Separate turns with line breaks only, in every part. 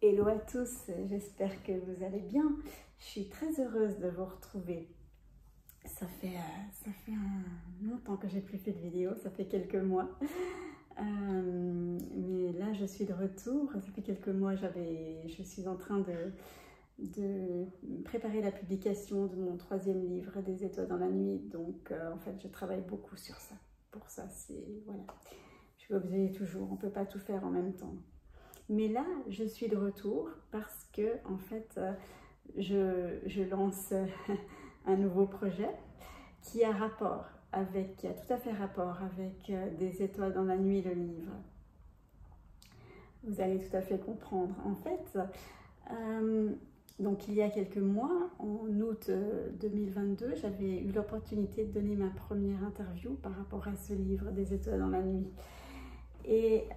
Hello à tous, j'espère que vous allez bien. Je suis très heureuse de vous retrouver. Ça fait longtemps que j'ai plus fait de vidéo, ça fait quelques mois. Mais là, je suis de retour. Ça fait quelques mois, je suis en train de préparer la publication de mon 3e livre, Des étoiles dans la nuit. Donc, en fait, je travaille beaucoup sur ça. Pour ça, voilà. Je suis obligée toujours, on ne peut pas tout faire en même temps. Mais là, je suis de retour parce que, en fait, je lance un nouveau projet qui a tout à fait rapport avec Des étoiles dans la nuit, le livre. Vous allez tout à fait comprendre. En fait, donc il y a quelques mois, en août 2022, j'avais eu l'opportunité de donner ma première interview par rapport à ce livre, Des étoiles dans la nuit. Et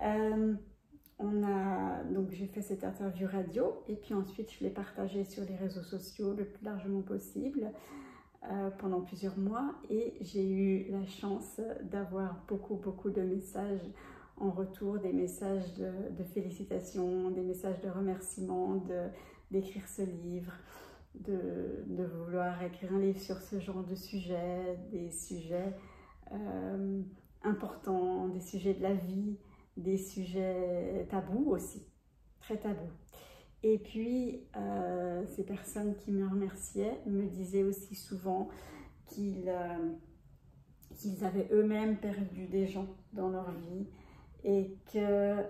donc j'ai fait cette interview radio et puis ensuite je l'ai partagée sur les réseaux sociaux le plus largement possible pendant plusieurs mois, et j'ai eu la chance d'avoir beaucoup de messages en retour, des messages de félicitations, des messages de remerciements d'écrire ce livre, de vouloir écrire un livre sur ce genre de sujet, des sujets importants, des sujets de la vie, des sujets tabous aussi, très tabous. Et puis, ces personnes qui me remerciaient me disaient aussi souvent qu'ils avaient eux-mêmes perdu des gens dans leur vie et que,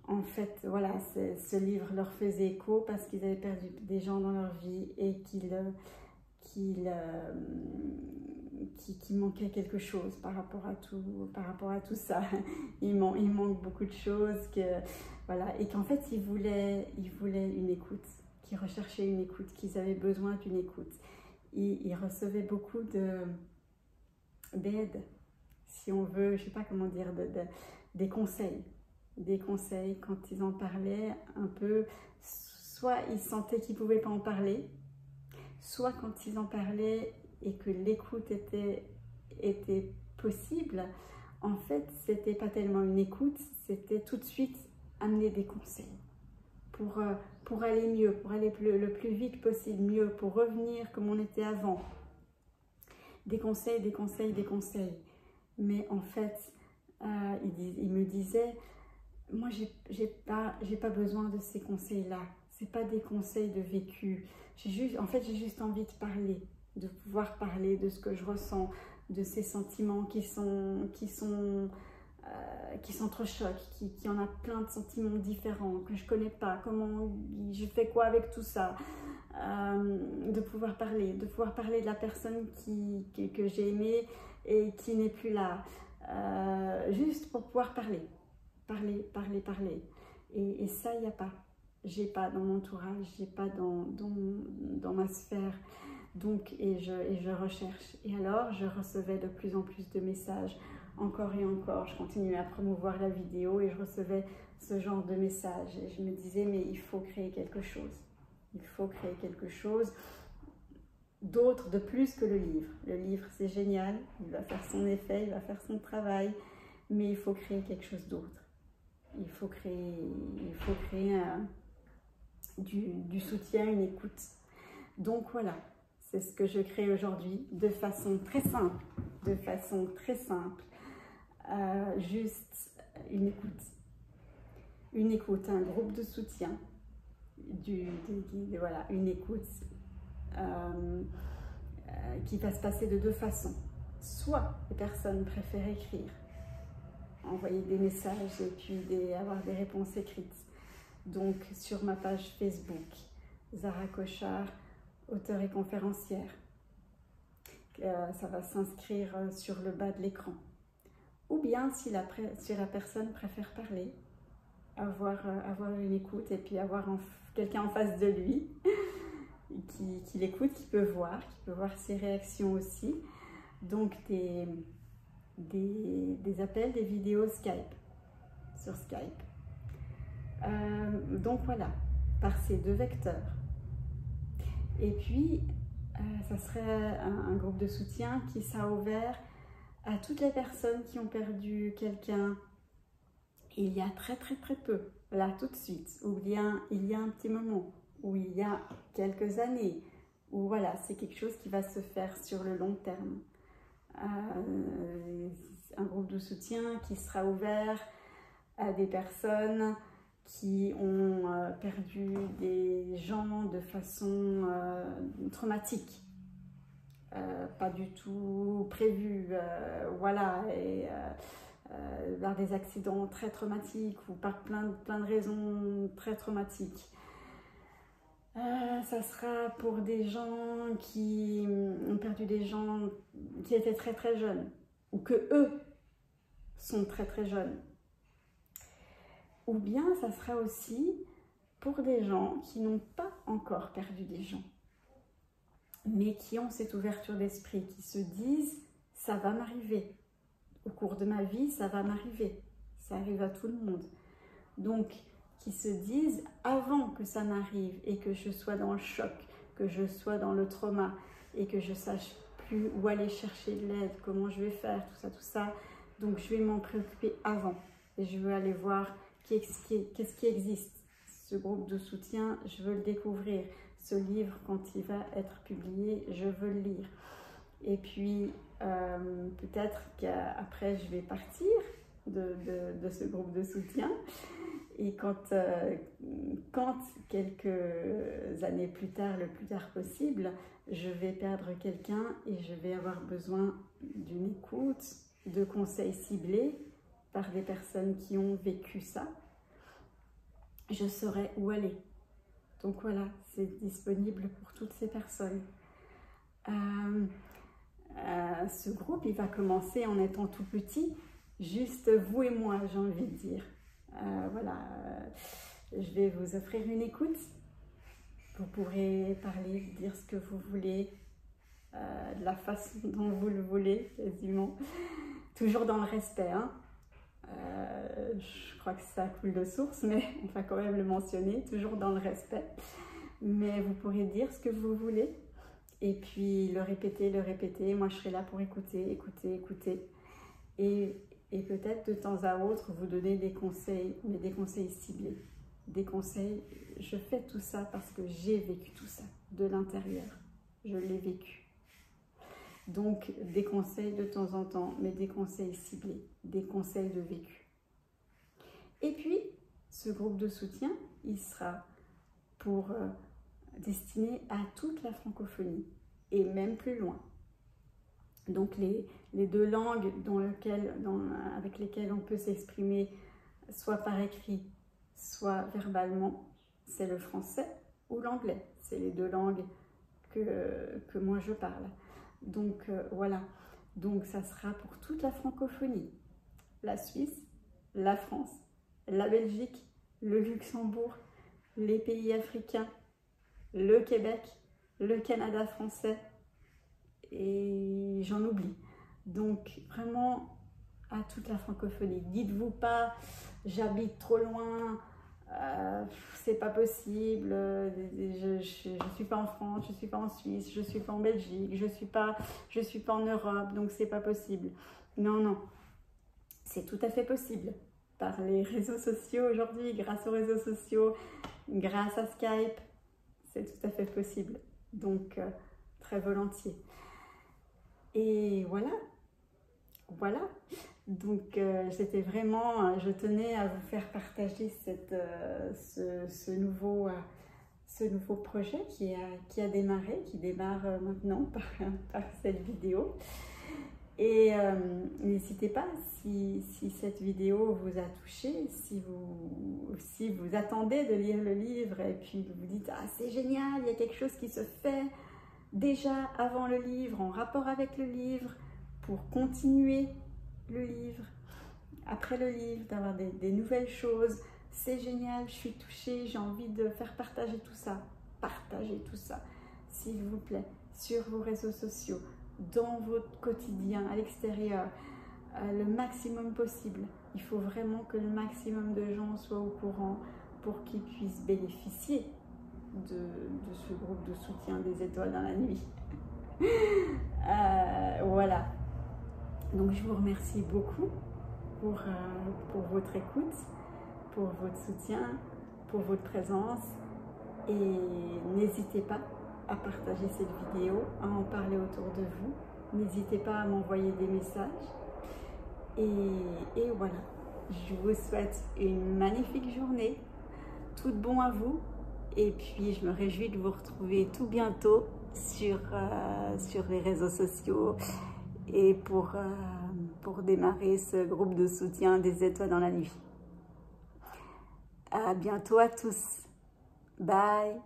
en fait, voilà, ce livre leur faisait écho parce qu'ils avaient perdu des gens dans leur vie et qu'il manquait quelque chose par rapport à tout ça. Il manque beaucoup de choses, voilà, et qu'en fait ils voulaient une écoute, qu'ils recherchaient une écoute, qu'ils avaient besoin d'une écoute. Ils recevaient beaucoup d'aide, si on veut, je sais pas comment dire, des conseils quand ils en parlaient un peu. Soit ils sentaient qu'ils pouvaient pas en parler, soit quand ils en parlaient et que l'écoute était possible, en fait, c'était pas tellement une écoute, c'était tout de suite amener des conseils pour aller mieux, pour aller le plus vite possible, mieux, pour revenir comme on était avant. Des conseils. Mais en fait, il me disait, moi, j'ai pas besoin de ces conseils-là. C'est pas des conseils de vécu. J'ai juste envie de parler, de pouvoir parler de ce que je ressens, de ces sentiments qui s'entrechoquent, qui en a plein de sentiments différents que je connais pas. Comment je fais quoi avec tout ça, de pouvoir parler de la personne que j'ai aimée et qui n'est plus là, juste pour pouvoir parler. Et ça, il n'y a pas. J'ai pas dans mon entourage, j'ai pas dans ma sphère. Donc, et je recherche. Et alors, je recevais de plus en plus de messages, encore et encore. Je continuais à promouvoir la vidéo et je recevais ce genre de messages. Et je me disais, mais il faut créer quelque chose. Il faut créer quelque chose d'autre, de plus que le livre. Le livre, c'est génial, il va faire son effet, il va faire son travail, mais il faut créer quelque chose d'autre. Il faut créer du soutien, une écoute. Donc voilà, c'est ce que je crée aujourd'hui de façon très simple, juste une écoute, un groupe de soutien, voilà, une écoute qui va se passer de deux façons. Soit les personnes préfèrent écrire, envoyer des messages et puis avoir des réponses écrites. Donc sur ma page Facebook, Zara Cochard, auteure et conférencière. Ça va s'inscrire sur le bas de l'écran. Ou bien si la personne préfère parler, avoir une écoute et puis avoir quelqu'un en face de lui qui l'écoute, qui peut voir ses réactions aussi. Donc des appels, des vidéos Skype, sur Skype. Donc voilà, par ces deux vecteurs. Et puis, ça serait un groupe de soutien qui sera ouvert à toutes les personnes qui ont perdu quelqu'un il y a très peu, là tout de suite, ou bien il y a un petit moment, ou il y a quelques années, ou voilà, c'est quelque chose qui va se faire sur le long terme. Un groupe de soutien qui sera ouvert à des personnes qui ont perdu des gens de façon traumatique, pas du tout prévu, voilà, et par des accidents très traumatiques ou par plein de raisons très traumatiques. Ça sera pour des gens qui ont perdu des gens qui étaient très jeunes, ou que eux sont très jeunes. Ou bien ça sera aussi pour des gens qui n'ont pas encore perdu des gens, mais qui ont cette ouverture d'esprit, qui se disent « ça va m'arriver, au cours de ma vie, ça va m'arriver, ça arrive à tout le monde ». Donc, qui se disent « avant que ça m'arrive et que je sois dans le choc, que je sois dans le trauma et que je sache plus où aller chercher de l'aide, comment je vais faire, tout ça, donc je vais m'en préoccuper avant et je veux aller voir qu'est-ce qui existe. Ce groupe de soutien, je veux le découvrir. Ce livre, quand il va être publié, je veux le lire. Et puis, peut-être qu'après, je vais partir de ce groupe de soutien. Et quand quelques années plus tard, le plus tard possible, je vais perdre quelqu'un et je vais avoir besoin d'une écoute, de conseils ciblés par des personnes qui ont vécu ça, je saurai où aller. Donc voilà, c'est disponible pour toutes ces personnes. Ce groupe, il va commencer en étant tout petit, juste vous et moi, j'ai envie de dire. Voilà, je vais vous offrir une écoute. Vous pourrez parler, dire ce que vous voulez, de la façon dont vous le voulez, quasiment. Toujours dans le respect, hein. Je crois que ça coule de source, mais on va quand même le mentionner, toujours dans le respect. Mais vous pourrez dire ce que vous voulez et puis le répéter. Moi, je serai là pour écouter. Et peut-être de temps à autre, vous donner des conseils, mais des conseils ciblés. Des conseils, je fais tout ça parce que j'ai vécu tout ça de l'intérieur. Je l'ai vécu. Donc, des conseils de temps en temps, mais des conseils ciblés, des conseils de vécu. Et puis, ce groupe de soutien, il sera destiné à toute la francophonie, et même plus loin. Donc, les deux langues avec lesquelles on peut s'exprimer, soit par écrit, soit verbalement, c'est le français ou l'anglais. C'est les deux langues que moi je parle. Donc voilà, donc ça sera pour toute la francophonie, la Suisse, la France, la Belgique, le Luxembourg, les pays africains, le Québec, le Canada français et j'en oublie. Donc vraiment à toute la francophonie. Dites-vous pas, j'habite trop loin, c'est pas possible, je suis pas en France, je suis pas en Suisse, je suis pas en Belgique, je suis pas en Europe, donc c'est pas possible. Non, c'est tout à fait possible. Par les réseaux sociaux aujourd'hui, grâce aux réseaux sociaux, grâce à Skype, c'est tout à fait possible. Donc, très volontiers. Et voilà. Donc, c'était vraiment, je tenais à vous faire partager ce nouveau projet qui a démarré, qui démarre maintenant par cette vidéo. Et n'hésitez pas, si cette vidéo vous a touché, si vous attendez de lire le livre et puis vous vous dites « Ah, c'est génial, il y a quelque chose qui se fait déjà avant le livre, en rapport avec le livre, pour continuer le livre, après le livre, d'avoir des nouvelles choses. C'est génial, je suis touchée, j'ai envie de faire partager tout ça. Partagez tout ça, s'il vous plaît, sur vos réseaux sociaux, dans votre quotidien, à l'extérieur, le maximum possible. Il faut vraiment que le maximum de gens soient au courant pour qu'ils puissent bénéficier de ce groupe de soutien des étoiles dans la nuit. Voilà. Donc je vous remercie beaucoup pour votre écoute, pour votre soutien, pour votre présence. Et n'hésitez pas à partager cette vidéo, à en parler autour de vous. N'hésitez pas à m'envoyer des messages. Et voilà, je vous souhaite une magnifique journée. Tout de bon à vous. Et puis, je me réjouis de vous retrouver tout bientôt sur les réseaux sociaux et pour démarrer ce groupe de soutien des étoiles dans la nuit. À bientôt à tous. Bye.